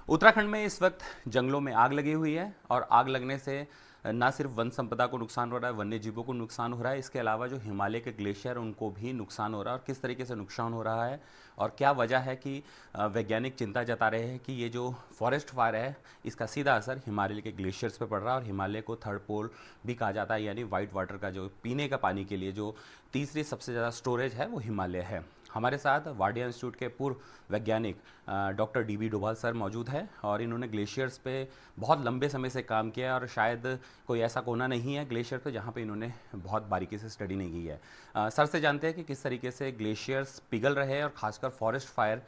उत्तराखंड में इस वक्त जंगलों में आग लगी हुई है और आग लगने से न सिर्फ वन संपदा को नुकसान हो रहा है, वन्य जीवों को नुकसान हो रहा है, इसके अलावा जो हिमालय के ग्लेशियर उनको भी नुकसान हो रहा है। और किस तरीके से नुकसान हो रहा है और क्या वजह है कि वैज्ञानिक चिंता जता रहे हैं कि ये जो फॉरेस्ट फायर है इसका सीधा असर हिमालय के ग्लेशियर्स पे पड़ रहा है। और हिमालय को थर्ड पोल भी कहा जाता है, यानी वाइट वाटर का जो पीने का पानी के लिए जो तीसरी सबसे ज़्यादा स्टोरेज है वो हिमालय है। हमारे साथ वाडिया इंस्टीट्यूट के पूर्व वैज्ञानिक doctor D B Dobhal sir मौजूद है और इन्होंने ग्लेशियर्स पे बहुत लंबे समय से काम किया और शायद कोई ऐसा कोना नहीं है ग्लेशियर पे जहाँ पे इन्होंने बहुत बारीकी से स्टडी नहीं की है। सर से जानते हैं कि किस तरीके से ग्लेशियर्स पिघल रहे हैं और ख़ासकर फॉरेस्ट फायर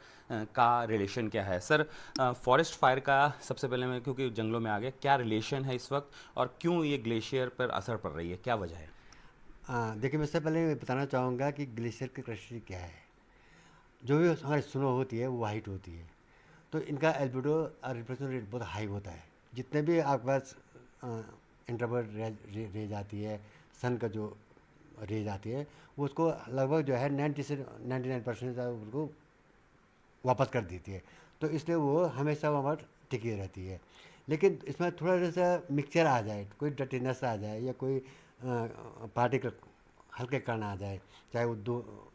का रिलेशन क्या है। सर, फॉरेस्ट फायर का सबसे पहले मैं, क्योंकि जंगलों में आ गए, क्या रिलेशन है इस वक्त और क्यों ये ग्लेशियर पर असर पड़ रही है, क्या वजह है? देखिए, मैं सबसे पहले बताना चाहूँगा कि ग्लेशियर की कृषि क्या है। जो भी हमारी स्नो होती है वो वाइट होती है, तो इनका एल्बिडो रिफ्लेक्शन रेट बहुत हाई होता है। जितने भी आपके पास इंटरवर्ट रेज आती है, सन का जो रेज आती है, वो उसको लगभग जो है 90 से 99% उसको वापस कर देती है। तो इसलिए वो हमेशा वहाँ पर टिकी रहती है। लेकिन इसमें थोड़ा सा मिक्सचर आ जाए, कोई डटीनेस आ जाए या कोई पार्टिकल हल्के कण आ जाए, चाहे वो दो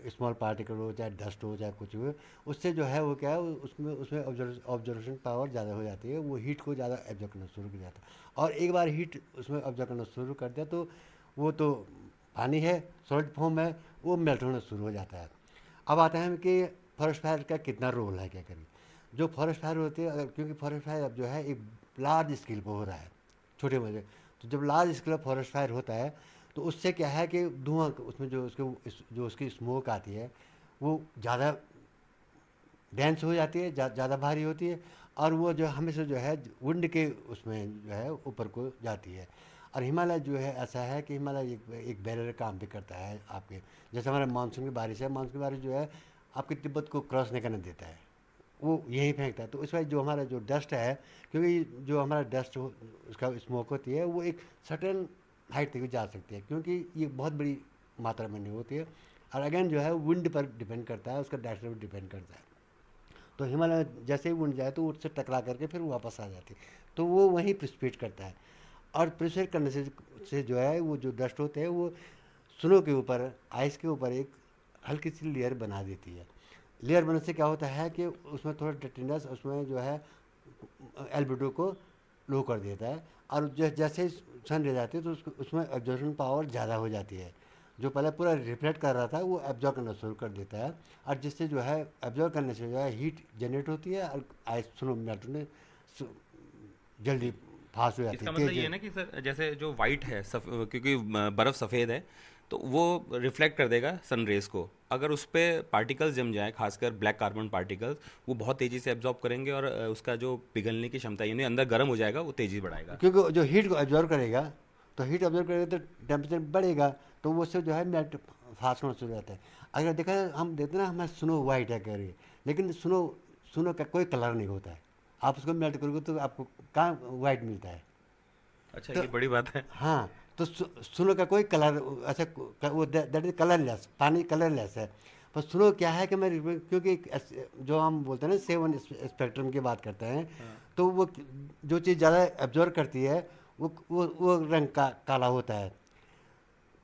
स्मॉल पार्टिकल हो, चाहे डस्ट हो, चाहे कुछ भी हो, उससे जो है वो क्या है, उसमें उसमें ऑब्जर्वेशन पावर ज़्यादा हो जाती है, वो हीट को ज़्यादा एब्जॉर्ब करना शुरू कर जाता है। और एक बार हीट उसमें ऑब्जर्व करना शुरू कर दिया तो वो तो पानी है, सॉलिड फॉर्म है, वो मेल्ट होना शुरू हो जाता है। अब आता है कि फॉरेस्ट फायर का कितना रोल है, क्या करें। जो फॉरेस्ट फायर होती है, अगर क्योंकि फॉरेस्ट फायर अब जो है एक लार्ज स्केल पर हो रहा है, छोटे मजे, तो जब लार्ज स्केल पर फॉरेस्ट फायर होता है तो उससे क्या है कि धुआं उसमें जो उसकी स्मोक आती है वो ज़्यादा डेंस हो जाती है, ज़्यादा भारी होती है, और वो जो हमेशा जो है विंड के उसमें जो है ऊपर को जाती है। और हिमालय जो है ऐसा है कि हिमालय एक बैरियर काम भी करता है आपके। जैसे हमारे मानसून की बारिश है, मानसून की बारिश जो है आपके तिब्बत को क्रॉस नहीं करने देता है, वो यहीं फेंकता है। तो इस वजह जो हमारा जो डस्ट है, क्योंकि जो हमारा डस्ट उसका स्मोक होती है वो एक सर्टेन हाइट तक भी जा सकती है, क्योंकि ये बहुत बड़ी मात्रा में नहीं होती है। और अगेन जो है विंड पर डिपेंड करता है, उसका डायरेक्शन पर डिपेंड करता है। तो हिमालय जैसे ही विंड जाए तो उससे टकरा करके फिर वापस आ जाती है, तो वो वहीं प्रिसिपिएट करता है। और प्रिसिपिएट करने से जो है वो जो डस्ट होते हैं वो स्नो के ऊपर, आइस के ऊपर एक हल्की सी लेयर बना देती है। लेयर बनने से क्या होता है कि उसमें थोड़ा डर्टीनेस उसमें जो है एल्बिडो को लो कर देता है। और जैसे ही सन रह जाती है तो उसमें एब्जॉर्प्शन पावर ज़्यादा हो जाती है। जो पहले पूरा रिफ्लेक्ट कर रहा था वो एब्जॉर्ब करना शुरू कर देता है, और जिससे जो है एब्जॉर्ब करने से जो है हीट जनरेट होती है और आइस स्नो मेल्ट होने जल्दी जी, फास्ट हो जाती है, इसका मतलब तेज। ये है ना कि सर, जैसे जो वाइट है क्योंकि बर्फ़ सफ़ेद है तो वो रिफ्लेक्ट कर देगा सन रेज को। अगर उस पर पार्टिकल्स जम जाए, खासकर ब्लैक कार्बन पार्टिकल्स, वो बहुत तेज़ी से एब्जॉर्ब करेंगे और उसका जो पिघलने की क्षमता, यानी अंदर गर्म हो जाएगा, वो तेज़ी बढ़ाएगा। क्योंकि जो हीट को एब्जॉर्व करेगा, तो हीट एब्जॉर्व करेगा तो टेम्परेचर बढ़ेगा, तो वो उससे जो है मेल्ट फास्ट होना शुरू हो जाता है। अगर देखा जाए, हम देखते हैं ना हमें स्नो वाइट है कह रही है, लेकिन स्नो स्नो का कोई कलर नहीं होता है। आप उसको मेल्ट करोगे तो आपको कहाँ वाइट मिलता है। अच्छा, तो ये बड़ी बात है। हाँ, तो स्नो का कोई कलर ऐसा वो दैट इज कलरलेस, पानी कलरलेस है। पर स्नो क्या है कि मैं क्योंकि जो हम बोलते हैं ना 7 स्पेक्ट्रम की बात करते हैं, हाँ। तो वो जो चीज़ ज़्यादा एब्जॉर्व करती है वो रंग का काला होता है,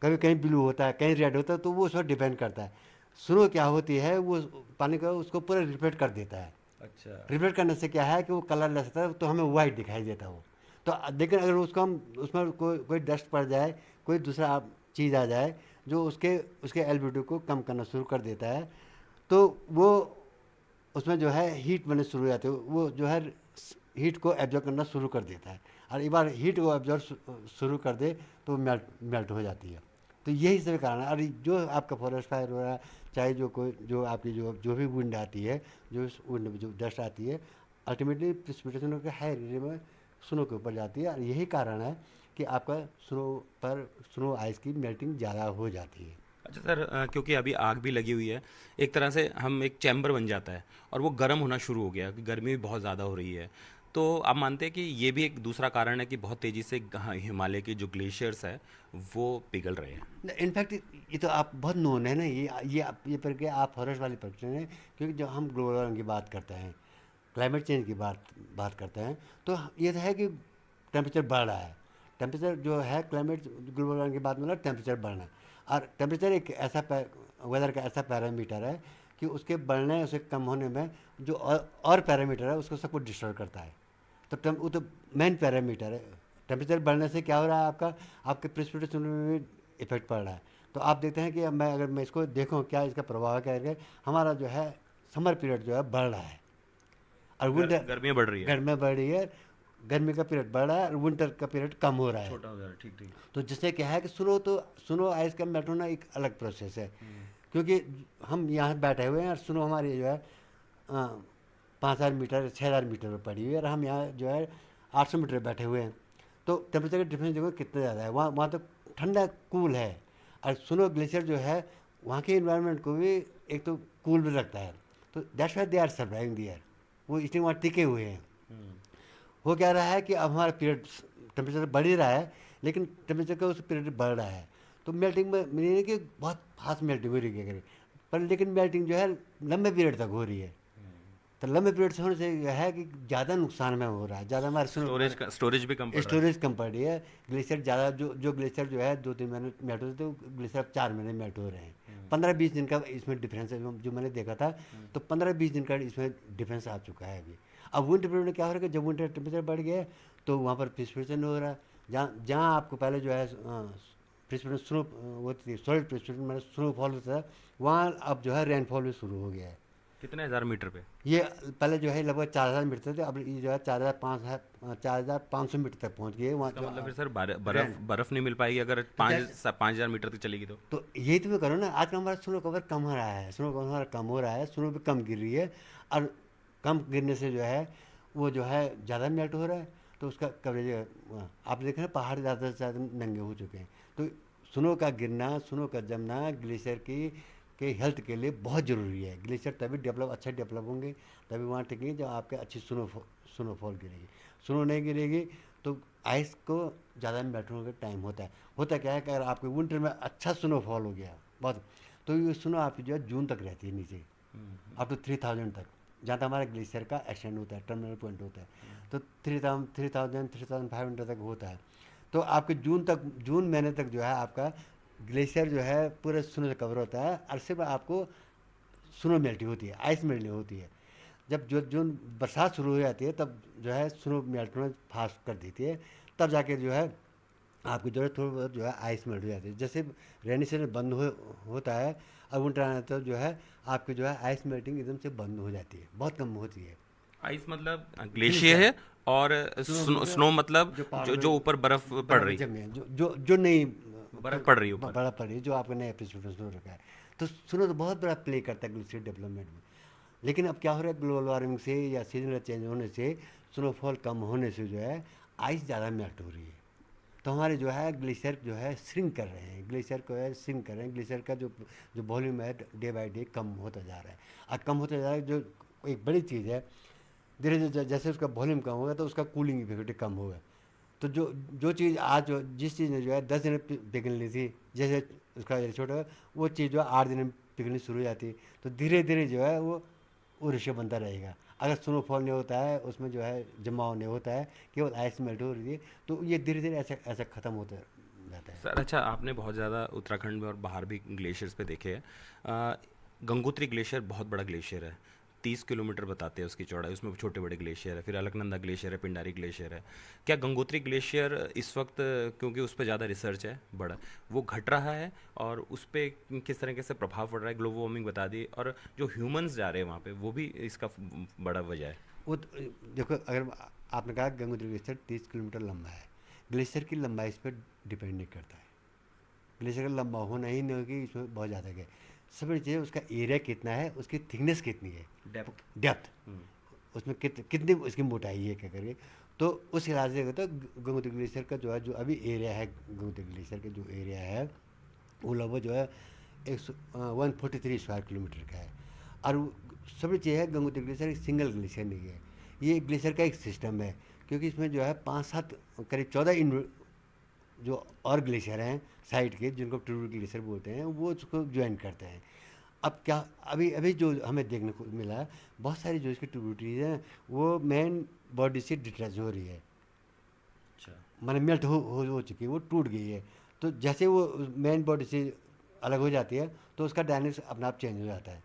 कभी कहीं ब्लू होता है, कहीं रेड होता है, तो वो उस पर डिपेंड करता है। स्नो क्या होती है, वो पानी का उसको पूरा रिफ्लेक्ट कर देता है। अच्छा। रिफ्लेक्ट करने से क्या है कि वो कलरलेस होता है, तो हमें वाइट दिखाई देता है वो। तो लेकिन अगर उसको हम उसमें कोई डस्ट पड़ जाए, कोई दूसरा चीज़ आ जाए जो उसके उसके एल्बिडो को कम करना शुरू कर देता है, तो वो उसमें जो है हीट बनने शुरू हो जाती है, वो जो है हीट को एब्जॉर्ब करना शुरू कर देता है। और एक बार हीट को एब्जॉर्ब शुरू कर दे तो मेल्ट मेल्ट हो जाती है। तो यही सभी कारण है। और जो आपका फॉरेस्ट फायर हो रहा है, चाहे जो कोई जो आपकी जो भी विंड आती है, जो विंड में जो डस्ट आती है, अल्टीमेटली प्रिसिपिटेशन होकर हाई एरिया में स्नो के ऊपर जाती है, और यही कारण है कि आपका स्नो आइस की मेल्टिंग ज़्यादा हो जाती है। अच्छा सर, क्योंकि अभी आग भी लगी हुई है, एक तरह से हम एक चैम्बर बन जाता है और वो गर्म होना शुरू हो गया, कि गर्मी भी बहुत ज़्यादा हो रही है। तो आप मानते हैं कि ये भी एक दूसरा कारण है कि बहुत तेज़ी से हिमालय के जो ग्लेशियर्स है वो पिघल रहे हैं? इनफैक्ट ये तो आप बहुत नोन है ना, ये प्रक्रिया आप फॉरेस्ट वाली प्रक्रिया है, क्योंकि जब हम ग्लोबल वार्मिंग की बात करते हैं, क्लाइमेट चेंज की बात बात करते हैं तो ये तो है कि टेम्परेचर बढ़ रहा है। टेम्परेचर जो है क्लाइमेट ग्लोबल वार्मिंग की बात मतलब टेम्परेचर बढ़ना है। और टेम्परेचर एक ऐसा वेदर का ऐसा पैरामीटर है कि उसके बढ़ने उसे कम होने में जो और पैरामीटर है उसको सबको डिस्टर्ब करता है। तो वो तो मेन पैरामीटर है। टेम्परेचर बढ़ने से क्या हो रहा है आपका, आपके प्रेसिपिटेशन में भी इफेक्ट पड़ रहा है। तो आप देखते हैं कि अब मैं अगर मैं इसको देखूँ क्या इसका प्रभाव क्या है, हमारा जो है समर पीरियड जो है बढ़ रहा है और विंटर गर्मियाँ बढ़ रही है, गर्मी बढ़ रही है, गर्मी का पीरियड बढ़ रहा है और विंटर का पीरियड कम हो रहा है। छोटा हो जा रहा है, ठीक ठीक। तो जिससे क्या है कि स्नो आइस का मेल्ट होना एक अलग प्रोसेस है। क्योंकि हम यहाँ बैठे हुए हैं और स्नो हमारी जो है 5,000 मीटर 6,000 मीटर पर पड़ी हुई है और हम यहाँ जो है 800 मीटर बैठे हुए हैं। तो टेम्परेचर का डिफरेंस देखो कितना ज़्यादा है। वहाँ वहाँ तो ठंडा कूल है और स्नो ग्लेशियर जो है वहाँ के इन्वायरमेंट को भी एक तो कूल भी रखता है। तो that's why they are surviving there, वो इसलिए वहाँ टिके हुए हैं। हो क्या रहा है कि अब हमारा पीरियड टेम्परेचर बढ़ ही रहा है लेकिन टेम्परेचर का उस पीरियड बढ़ रहा है। तो मेल्टिंग में नहीं कि बहुत फास्ट मेल्टिंग हो रही है पर लेकिन मेल्टिंग जो है लंबे पीरियड तक हो रही है। तो लंबे पीरियड से होने से यह है कि ज़्यादा नुकसान में हो रहा है, ज़्यादा हमारे स्टोरेज भी कम पड़ रहा है। स्टोरेज कम पड़ रही है। ग्लेशियर ज़्यादा जो ग्लेशियर जो है 2-3 महीने मेल्ट होते थे, ग्लेशियर अब 4 महीने मेल्ट हो रहे हैं। 15-20 दिन का इसमें डिफरेंस है जो मैंने देखा था। तो 15-20 दिन का इसमें डिफरेंस आ चुका है अभी। अब विंटर पीरियड में क्या हो रहा है कि जब विंटर टेम्परेचर बढ़ गया है तो वहाँ पर प्रेसिपिटेशन हो रहा है। जहाँ जहाँ आपको पहले जो है प्रेसिपिटेशन स्नो होती थी, सॉलिड प्रेसिपिटेशन मतलब स्नोफॉल होता था, वहाँ अब जो है रेनफॉल भी शुरू हो गया है। कितने हज़ार मीटर पे? ये पहले जो है लगभग 4,000 मीटर थे, अब ये जो है 4,500 मीटर तक पहुँच गए वहाँ इसका जो मतलब फिर सर बर्फ रैन। बर्फ नहीं मिल पाएगी अगर तो जैसे 5,000 मीटर तक चलेगी तो? यही तो मैं करूँ ना, आजकल हमारा स्नो कवर कम हो रहा है, स्नो कवर हमारा कम हो रहा है, स्नो भी कम गिर रही है और कम गिरने से जो है वो जो है ज़्यादा मेल्ट हो रहा है। तो उसका कवरेज आप देखें ना पहाड़ ज़्यादा से ज़्यादा नंगे हो चुके हैं। तो स्नो का गिरना, स्नो का जमना ग्लेशियर की के हेल्थ के लिए बहुत ज़रूरी है। ग्लेशियर तभी अच्छा डेवलप होंगे, तभी वहाँ टिकेंगे जब आपके अच्छी स्नोफॉल गिरेगी। स्नो नहीं गिरेगी तो आइस को ज़्यादा मेल्ट होने का टाइम होता है। होता क्या है कि अगर आपके विंटर में अच्छा स्नोफॉल हो गया बहुत, तो ये स्नो आपकी जो है जून तक रहती है नीचे, अप टू 3,000 तक, जहाँ तक हमारा ग्लेशियर का एक्सटेंड होता है, टर्मिनल पॉइंट होता है। तो 3,000 3,500 तक होता है। तो आपके जून महीने तक जो है आपका ग्लेशियर जो है पूरे स्नो से कवर होता है और सिर्फ आपको स्नो मेल्टिंग होती है, आइस मेल्टिंग होती है। जब जो जून बरसात शुरू हो जाती है तब जो है स्नो मेल्ट होना फास्ट कर देती है, तब जाके जो है आपकी जो है थोड़ी बहुत जो है आइस मेल्ट हो जाती है। जैसे रेनी सीजन बंद होता है और विंटर आना तो जो है आपकी जो है आइस मेल्टिंग एकदम से बंद हो जाती है, बहुत कम होती है। आइस मतलब फिनिश ग्लेशियर है। है, और स्नो स्नो मतलब जो पहाड़ों जो में जो ऊपर बर्फ पड़ बर्फ रही, जमी है, जो नहीं बर्फ पड़ रही है ऊपर। बड़ा पड़ी है, जो आपका नया प्रेसिपिटेशन स्नो रखा है। तो स्नो तो बहुत बड़ा प्ले करता है ग्लेशियर डेवलपमेंट में। लेकिन अब क्या हो रहा है ग्लोबल वार्मिंग से या सीजनल चेंज होने से, स्नोफॉल कम होने से जो है आइस ज़्यादा मेल्ट हो रही है। तो हमारे जो है ग्लेशियर जो है श्रिंक कर रहे हैं, ग्लेशियर को है श्रिंक कर रहे हैं। ग्लेशियर का जो जो वॉल्यूम है डे बाई डे कम होता जा रहा है। और कम होता जा रहा है जो एक बड़ी चीज़ है, धीरे धीरे जैसे उसका वॉल्यूम कम होगा तो उसका कूलिंग इफेक्ट कम होगा। तो जो चीज़ आज जिस चीज़ ने जो है 10 दिन में पिघलनी थी, जैसे उसका ये छोटा, वो चीज़ जो है 8 दिन में पिघलनी शुरू हो जाती है। तो धीरे धीरे जो है वो रेशियो बनता रहेगा। अगर स्नोफॉल नहीं होता है, उसमें जो है जमाव नहीं होता है, केवल आइस मेल्ट हो रही है, तो ये धीरे धीरे ऐसा ऐसा ख़त्म होता जाता है। सर अच्छा, आपने बहुत ज़्यादा उत्तराखंड में और बाहर भी ग्लेशियर्स पे देखे हैं। गंगोत्री ग्लेशियर बहुत बड़ा ग्लेशियर है, 30 किलोमीटर बताते हैं उसकी चौड़ाई, उसमें छोटे बड़े ग्लेशियर है, फिर अलकनंदा ग्लेशियर है, पिंडारी ग्लेशियर है। क्या गंगोत्री ग्लेशियर इस वक्त, क्योंकि उस पर ज़्यादा रिसर्च है बड़ा, वो घट रहा है और उस पर किस तरीके से प्रभाव पड़ रहा है? ग्लोबल वार्मिंग बता दी, और जो ह्यूमंस जा रहे हैं वहाँ पे वो भी इसका बड़ा वजह है। वो देखो, अगर आपने कहा गंगोत्री ग्लेशियर 30 किलोमीटर लंबा है, ग्लेशियर की लंबाई इस पर डिपेंड नहीं करता है। ग्लेशियर का लंबा होना ही नहीं होगी इसमें बहुत ज़्यादा है। सबसे बड़ी चीज़ है उसका एरिया कितना है, उसकी थिकनेस कितनी है, डेप्थ, उसमें कितनी उसकी मोटाई है क्या करके। तो उस हिसाब से तो गंगोत्री ग्लेशियर का जो है जो अभी एरिया है, गंगोत्री ग्लेशियर का जो एरिया है वो लगभग जो है 143 स्क्वायर किलोमीटर का है। और सबसे चीज़ है गंगोत्री ग्लेशियर एक सिंगल ग्लेशियर नहीं है, ये ग्लेशियर का एक सिस्टम है। क्योंकि इसमें जो है 5-7 करीब 14 जो और ग्लेशियर हैं साइड के, जिनको ट्रिब्यूटरी ग्लेशियर बोलते हैं, वो उसको ज्वाइन करते हैं। अब क्या, अभी अभी जो हमें देखने को मिला है, बहुत सारी जो इसकी ट्रिब्यूटरीज हैं वो मेन बॉडी से डिटैच हो रही है, अच्छा। माने मेल्ट हो चुकी है, वो टूट गई है। तो जैसे वो मेन बॉडी से अलग हो जाती है तो उसका डायनेमिक्स अपने आप चेंज हो जाता है।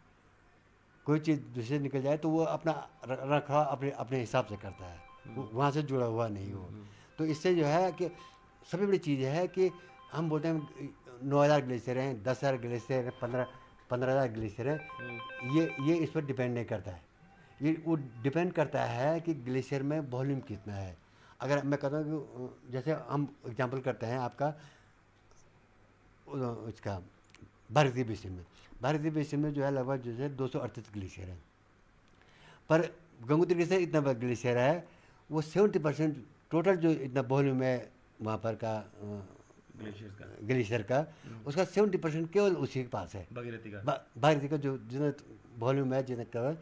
कोई चीज़ दूसरे निकल जाए तो वो अपना रखा अपने अपने हिसाब से करता है, वहाँ से जुड़ा हुआ नहीं हो। तो इससे जो है कि सबसे बड़ी चीज़ है कि हम बोलते हैं 9,000 ग्लेशियर हैं, 10,000 ग्लेशियर हैं, 15,000 ग्लेशियर हैं, ये इस पर डिपेंड नहीं करता है। ये वो डिपेंड करता है कि ग्लेशियर में वॉल्यूम कितना है। अगर मैं कहता हूँ कि जैसे हम एग्जांपल करते हैं आपका इसका भारतीय बेसिन में, भारतीय बेसिन में जो है लगभग जो है 238 ग्लेशियर है, पर गंगोत्री ग्लेशियर इतना बड़ा ग्लेशियर है, वो 70% टोटल जो इतना वॉल्यूम है वहाँ पर का ग्लेशियर का, उसका 70% केवल उसी के पास है, भगीरथी का। भागीरथी का जो जितना वॉल्यूम है, जितना कवर,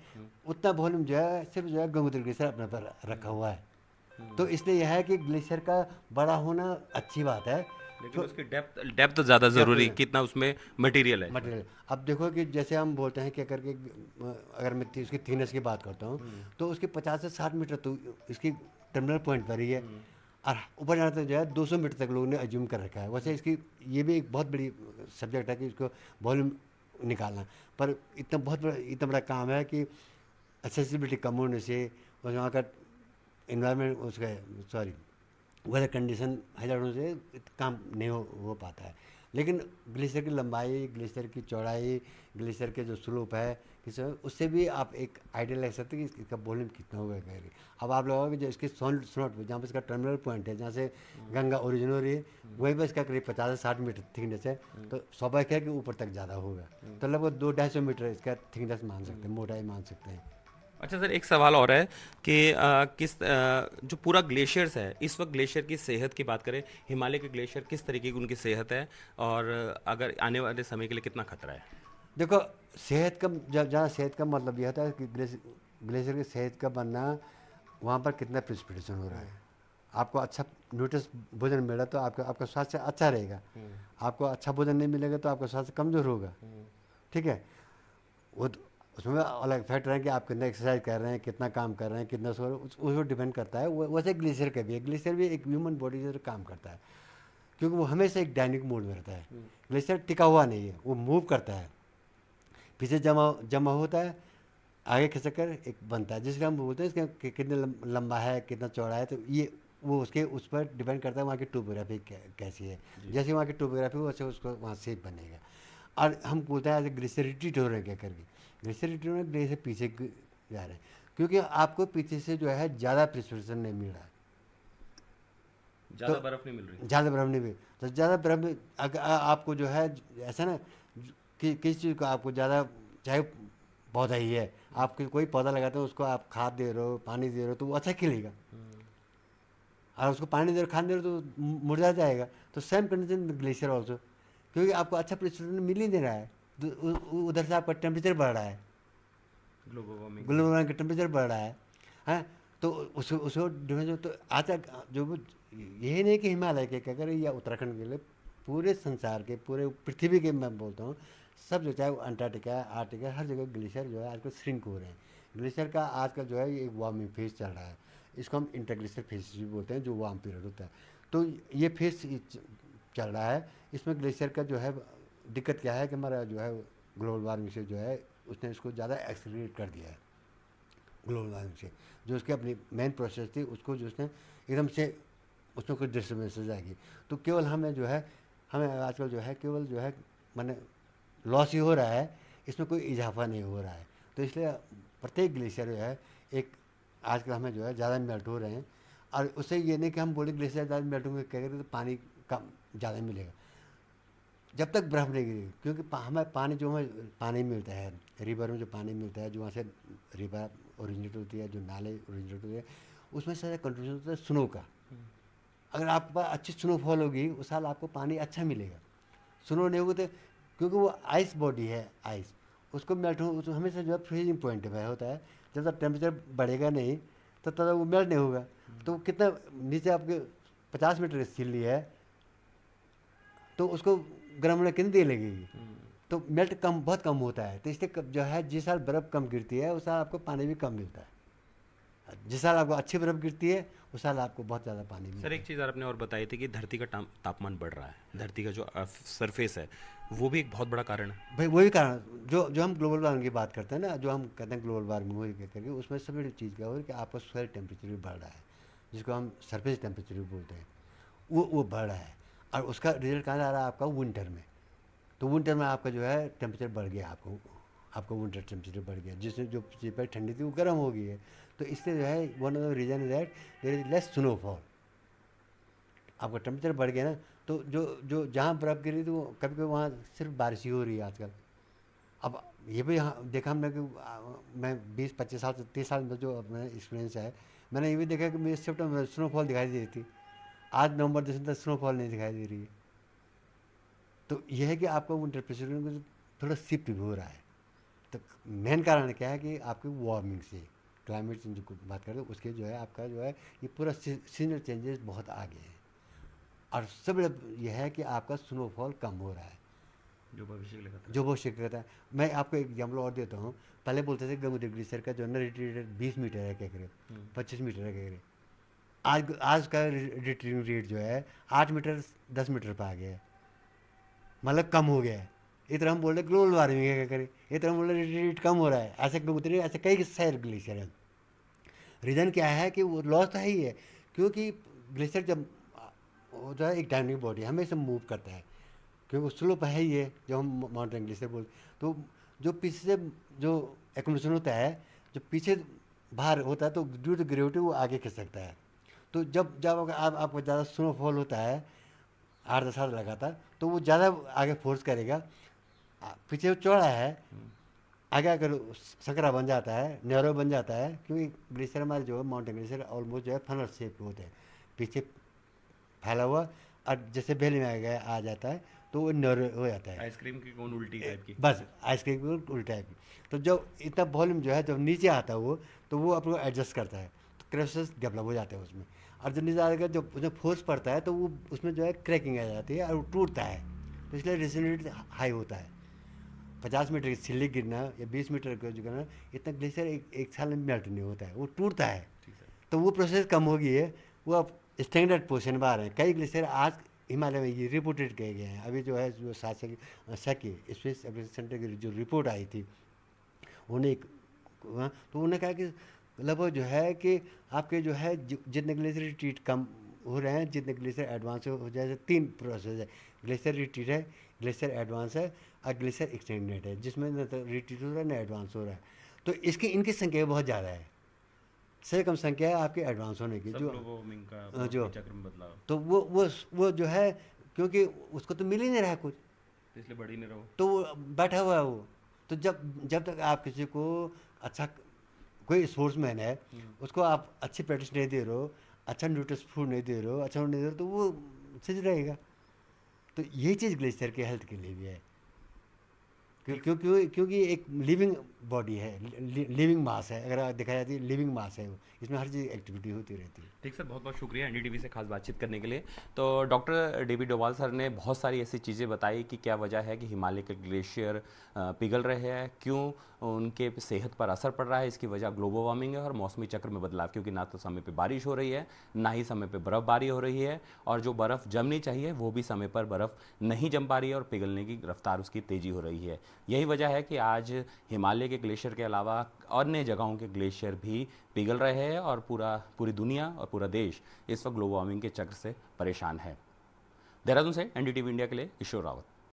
उतना वॉल्यूम जो है सिर्फ जो है गंगोत्री ग्लेशियर अपने पर रखा हुआ है। तो इसलिए यह है कि ग्लेशियर का बड़ा होना अच्छी बात है। लेकिन उसकी डेप्थ ज़्यादा ज़रूरी, कितना उसमें मटेरियल है। मटेरियल, अब देखो कि जैसे हम बोलते हैं कि करके अगर मैं उसकी थिकनेस की बात करता हूँ तो उसकी 50 से 60 मीटर तो इसकी टर्मिनल पॉइंट पर ही है, और ऊपर जाने तक जो है 200 मीटर तक लोगों ने अज्यूम कर रखा है। वैसे इसकी ये भी एक बहुत बड़ी सब्जेक्ट है कि इसको वॉल्यूम निकालना, पर इतना बड़ा काम है कि एक्सेसिबिलिटी कम होने से और वहाँ का इन्वायरमेंट उसका सॉरी वेदर कंडीशन हैजार्ड से काम नहीं हो पाता है। लेकिन ग्लेशियर की लंबाई, ग्लेशियर की चौड़ाई, ग्लेशियर के जो स्लोप है किसी उससे भी आप एक आइडिया ले सकते हैं कि इसका वॉल्यूम कितना होगा करके। अब आप लोगों को जो इसके स्नोट पे जहाँ पर इसका टर्मिनल पॉइंट है, जहाँ से गंगा ओरिजिन हो रही है, वहीं पर इसका करीब 50 से 60 मीटर थिकनेस है, तो स्वाभाविक है कि ऊपर तक ज़्यादा होगा। तो लगभग 200-250 मीटर इसका थिकनेस मान सकते हैं, मोटाई मान सकते हैं। अच्छा सर, एक सवाल और है कि जो पूरा ग्लेशियर्स है, इस वक्त ग्लेशियर की सेहत की बात करें, हिमालय के ग्लेशियर किस तरीके की उनकी सेहत है, और अगर आने वाले समय के लिए कितना खतरा है? देखो, सेहत का जहाँ सेहत का मतलब यह होता है कि ग्लेशियर की सेहत का बनना, वहाँ पर कितना प्रिसिपिटेशन हो रहा है। आपको अच्छा न्यूट्रिश भोजन मिला तो आपका आपका स्वास्थ्य अच्छा रहेगा, आपको अच्छा भोजन नहीं मिलेगा तो आपका स्वास्थ्य कमज़ोर होगा। ठीक है, वो उसमें अलग फैक्टर है कि आप कितना एक्सरसाइज कर रहे हैं, कितना काम कर रहे हैं, कितना सो रहे हैं, उस पर डिपेंड करता है। वैसे ग्लेशियर का भी है, ग्लेशियर भी एक ह्यूमन बॉडी से काम करता है, क्योंकि वो हमेशा एक डायनिक मोड में रहता है। ग्लेशियर टिका हुआ नहीं है, वो मूव करता है, पीछे जमा जमा होता है, आगे खिसक कर एक बनता है, जिसका हम बोलते हैं इसका कितने लंबा है, कितना चौड़ा है। तो ये वो उसके उस पर डिपेंड करता है वहाँ की टोपोग्राफी कैसी है। जैसे वहाँ की टोपोग्राफी वैसे उसको वहाँ शेप बनेगा। और हम बोलते हैं ग्लिसरिटी हो रहे हैं क्या करके, ग्लिसरिटी हो रहे से पीछे जा रहे हैं, क्योंकि आपको पीछे से जो है ज़्यादा प्रिस्क्रिप्शन नहीं मिल रहा है, ज़्यादा बर्फ़ नहीं मिल रही। ज़्यादा बर्फ नहीं मिल, तो ज़्यादा बर्फ में आपको जो है ऐसा ना कि किसी चीज़ को आपको ज़्यादा, चाहे पौधा ही है, आप कोई पौधा लगाते हो उसको आप खाद दे रहे हो, पानी दे रहे हो, तो वो अच्छा खिलेगा। और उसको पानी दे रहे हो, खाद दे रहे हो तो मुरझा जाएगा। तो सेम कंडीशन ग्लेशियर ऑल्सो, क्योंकि आपको अच्छा प्रिसिपिटेशन मिल ही नहीं रहा है, तो उधर से आपका टेम्परेचर बढ़ रहा है, ग्लोबल वार्मिंग का टेम्परेचर बढ़ रहा है। हैं, तो उसको डिफरेंस तो आज तक जो यही नहीं कि हिमालय के क्या करें या उत्तराखंड के लिए, पूरे संसार के, पूरे पृथ्वी के मैं बोलता हूँ, सब जो चाहे वो अंटार्कटिका है, आर्टिका है, हर जगह ग्लेशियर जो है आजकल श्रिंक हो रहे हैं। ग्लेशियर का आजकल जो है एक वार्मिंग फेज चल रहा है, इसको हम इंटरग्लेशियर फेज भी बोलते हैं, जो वार्म पीरियड होता है। तो ये फेज चल रहा है, इसमें ग्लेशियर का जो है दिक्कत क्या है कि हमारा जो है ग्लोबल वार्मिंग से जो है उसने इसको ज़्यादा एक्सीलरेट कर दिया है। ग्लोबल वार्मिंग से जो उसकी अपनी मेन प्रोसेस थी उसको जो उसने एकदम से उसमें कुछ डिस्टर्बेंसेज आएगी, तो केवल हमें जो है, हमें आजकल जो है केवल जो है मैंने लॉस ही हो रहा है, इसमें कोई इजाफा नहीं हो रहा है। तो इसलिए प्रत्येक ग्लेशियर जो है एक आजकल हमें जो है ज़्यादा मेल्ट हो रहे हैं। और उससे ये नहीं कि हम बोले ग्लेशियर ज़्यादा मेल्ट होंगे क्या करें तो पानी कम ज़्यादा मिलेगा, जब तक बर्फ़ नहीं गिरी, क्योंकि हमें पानी जो हमें पानी मिलता है, रिवर में जो पानी मिलता है, जो वहाँ से रिवर ओरिजिनेट होती है, जो नाले ओरिजिनेट होती है, उसमें सारा कंट्रीब्यूशन होता है स्नो का। अगर आपके पास अच्छी स्नोफॉल होगी उस साल आपको पानी अच्छा मिलेगा। स्नो नहीं होगा तो, क्योंकि वो आइस बॉडी है, आइस उसको मेल्ट हो उसको हमेशा जो है फ्रीजिंग पॉइंट पे होता है, जब तक टेम्परेचर बढ़ेगा नहीं तो तब तक वो मेल्ट नहीं होगा। तो कितना नीचे आपके 50 मीटर सीढ़ी है, तो उसको गर्म होने कितनी देर लगेगी, तो मेल्ट कम बहुत कम होता है, तो इसलिए जो है जिस साल बर्फ़ कम गिरती है उस साल आपको पानी भी कम मिलता है। जिस साल आपको अच्छी बर्फ़ गिरती है उस साल आपको बहुत ज़्यादा पानी मिलता सर है। एक चीज़ आपने और बताई थी कि धरती का तापमान बढ़ रहा है, धरती का जो सरफेस है वो भी एक बहुत बड़ा कारण है। भाई वही कारण, जो जो हम ग्लोबल वार्मिंग की बात करते हैं ना, जो हम कहते हैं ग्लोबल वार्मिंग वही क्या करके, उसमें सबसे बड़ी चीज़ क्या हो रही है कि आपका सोयल टेम्परेचर भी बढ़ रहा है, जिसको हम सरफेस टेम्परेचर भी बोलते हैं, वो बढ़ रहा है। और उसका रिजल्ट कहाँ आ रहा है आपका विंटर में। तो विंटर में आपका जो है टेम्परेचर बढ़ गया, आपको विंटर टेम्परेचर बढ़ गया, जिससे जो चीज़ पर ठंडी थी वो गर्म हो गई है। तो इसलिए जो है one of the reason is that there is less snowfall. आपका टेम्परेचर बढ़ गया ना, तो जो जो जहाँ बर्फ़ गिरी थी वो कभी कभी वहाँ सिर्फ बारिश ही हो रही है आजकल। अब ये भी हाँ देखा हमने कि मैं 20-25 साल से 30 साल में जो अपना एक्सपीरियंस है, मैंने ये भी देखा कि मुझे सितंबर में स्नोफॉल दिखाई दे रही थी, आज नवंबर दिसंबर स्नोफॉल नहीं दिखाई दे रही है। तो यह है कि आपका वो टेम्परेचर थोड़ा शिफ्ट भी हो रहा है। तो मेन कारण क्या है कि आपकी वार्मिंग से, क्लाइमेट चेंज की बात करें तो उसके जो है आपका जो है ये पूरा सीजनल चेंजेस बहुत आगे हैं। और सब यह है कि आपका स्नोफॉल कम हो रहा है, जो भविष्य के लिए खतरा जो बहुत शिकायत है। मैं आपको एक एग्जाम्पल और देता हूँ। पहले बोलते थे गंगोत्री ग्लेशियर का जो है ना रिट्रीट 20 मीटर है क्या करे, 25 मीटर है क्या करे। आज आज का रिट्रीटिंग रेट जो है 8 मीटर 10 मीटर पर आ गया है, मतलब कम हो गया है। इतना हम बोल रहे ग्लोबल वार्मिंग है क्या करें, इतना हम बोल रहे रिट्रीट कम हो रहा है। ऐसे गंगोत्री ऐसे कई शहर ग्लेशियर हैं। रीज़न क्या है कि वो लॉस तो है ही है, क्योंकि ग्लेशियर जब वो जो है एक डायनामिक बॉडी हमेशा मूव करता है, क्योंकि स्लोप है ही है जो हम माउंटेन ग्लेशियर बोलते। तो जो पीछे से जो एक्यूमुलेशन होता है, जो पीछे बाहर होता है, तो ड्यू टू ग्रेविटी वो आगे खिंच सकता है। तो जब जब आपको ज़्यादा स्नोफॉल होता है 8-10 साल लगातार, तो वो ज़्यादा आगे फोर्स करेगा। पीछे वो चौड़ा है, आगे अगर सकरा बन जाता है, नैरो बन जाता है, क्योंकि ग्लेशियर हमारे जो है माउंटेन ग्लेशियर ऑलमोस्ट जो है फनल शेप के होते हैं, पीछे फैला हुआ, और जैसे बेल में आ जाता है तो वो नैरो हो जाता है। आइसक्रीम की कौन उल्टी टाइप की। बस आइसक्रीम की उल्टा टाइप की। तो जब इतना वॉल्यूम जो है जब नीचे आता है वो, तो वो अपने एडजस्ट करता है, तो क्रैशेस डेवलप हो जाते हैं उसमें। और जब नीचे आएगा जब उसमें फोर्स पड़ता है तो वो उसमें जो है क्रैकिंग आ जाती है और वो टूटता है। तो इसलिए रेजिस्टेंस हाई होता है। 50 मीटर की सिल्ली गिरना या 20 मीटर का जो गिरना, इतना ग्लेशियर एक साल में मेल्ट नहीं होता है, वो टूटता है। तो वो प्रोसेस कम हो गई है, वो अब स्टैंडर्ड पोजिशन में आ रहे हैं। कई ग्लेशियर आज हिमालय में ये रिपोर्टेड किए गए हैं। अभी जो है जो साकी स्पेस एप्लीकेशन सेंटर की जो रिपोर्ट आई थी, उन्हें तो उन्होंने कहा कि लगभग जो है कि आपके जो है जितने ग्लेशियर रिट्रीट कम हो रहे हैं, जितने ग्लेशियर एडवांस हो जाए, 3 प्रोसेस है। ग्लेशियर रिट्रीट है, ग्लेशियर एडवांस है और ग्लेशियर एक्सटेंडेड है, जिसमें न तो रिट्रीट हो रहा है न एडवांस हो रहा है। तो इसकी इनकी संख्या बहुत ज़्यादा है, सबसे कम संख्या है आपके एडवांस होने की। जो जो चक्र में बदलाव, तो वो जो है, क्योंकि उसको तो मिल ही नहीं रहा है कुछ, तो इसलिए बढ़ ही नहीं रहो। तो वो बैठा हुआ है वो। तो जब जब तक आप किसी को अच्छा, कोई स्पोर्ट्समैन है, उसको आप अच्छी प्रैक्टिस नहीं दे रहे हो, अच्छा न्यूट्रिश फूड नहीं दे रहे हो, अच्छा नहीं दे रहे हो, तो वो सही रहेगा। तो यही चीज़ ग्लेशियर के हेल्थ के लिए भी है, क्योंकि एक लिविंग बॉडी है, लिविंग मास है। अगर देखा जाती है लिविंग मास है वो, इसमें हर चीज़ एक्टिविटी होती रहती है। ठीक सर, बहुत बहुत शुक्रिया एनडीटीवी से खास बातचीत करने के लिए। तो डॉक्टर डेविड डोभाल सर ने बहुत सारी ऐसी चीज़ें बताई कि क्या वजह है कि हिमालय के ग्लेशियर पिघल रहे हैं, क्यों उनके सेहत पर असर पड़ रहा है। इसकी वजह ग्लोबल वार्मिंग है और मौसमी चक्र में बदलाव, क्योंकि ना तो समय पे बारिश हो रही है, ना ही समय पे बर्फ़बारी हो रही है, और जो बर्फ़ जमनी चाहिए वो भी समय पर बर्फ़ नहीं जम पा रही है और पिघलने की रफ्तार उसकी तेज़ी हो रही है। यही वजह है कि आज हिमालय के ग्लेशियर के अलावा अन्य जगहों के ग्लेशियर भी पिघल रहे हैं और पूरी दुनिया और पूरा देश इस वक्त ग्लोबल वार्मिंग के चक्र से परेशान है। देहरादून से एनडीटीवी इंडिया के लिए किशोर रावत।